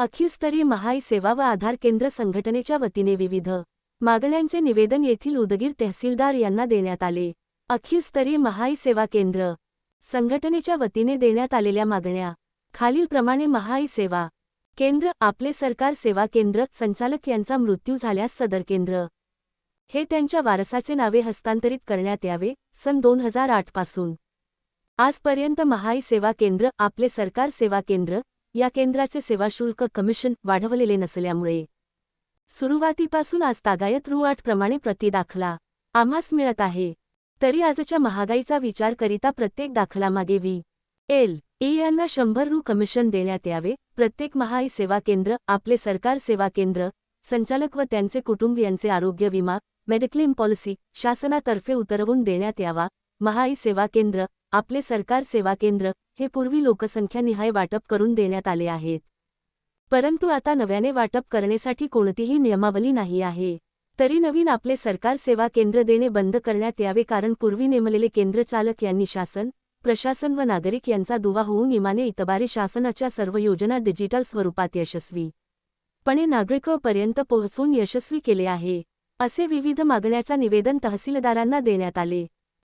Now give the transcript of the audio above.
अखिलस्तरीय E सेवा व आधार केंद्र संघटनेच्या वतीने विविध मागण्यांचे निवेदन येथील उदगीर तहसीलदार यांना देण्यात आले। अखिलस्तरीय महाई सेवा केंद्र संघटनेच्या वतीने देण्यात आलेल्या मागण्या खालीलप्रमाणे। महाई सेवा केंद्र आपले सरकार सेवा केंद्र संचालक यांचा मृत्यू झाल्यास सदर केंद्र हे त्यांच्या वारसाचे नावे हस्तांतरित करण्यात यावे। सन 2008 पासून आजपर्यंत महाई सेवा केंद्र आपले सरकार सेवा केंद्र या केंद्राचे सेवा शुल्क कमिशन वाढवलेले नसल्यामुळे सुरुवातीपासून आज तागायत रु. प्रमाणे प्रति दाखला आम्हास मिळत आहे, तरी आजच्या महागाईचा विचार करिता प्रत्येक दाखलामागे VL यांना 100 रु. कमिशन देण्यात यावे। प्रत्येक महाई सेवा केंद्र आपले सरकार सेवा केंद्र संचालक व त्यांचे कुटुंबियांचे आरोग्य विमा मेडिक्लेम पॉलिसी शासनातर्फे उतरवून देण्यात यावा। महाई सेवा केंद्र आपले सरकार सेवा केंद्र हे पूर्वी लोकसंख्यानिहाय वाटप करून देण्यात आले आहेत, परंतु आता नव्याने वाटप करण्यासाठी कोणतीही नियमावली नाही आहे। तरी नवीन आपले सरकार सेवा केंद्र देणे बंद करण्यात यावे, कारण पूर्वी नेमलेले केंद्र चालक यांनी शासन प्रशासन व नागरिक यांचा दुवा होऊन इमाने इतबारे शासनाच्या सर्व योजना डिजिटल स्वरूपात यशस्वीपणे नागरिकांपर्यंत पोहोचवून यशस्वी केले आहे, असे विविध मागण्याचा निवेदन तहसीलदारांना देण्यात आले।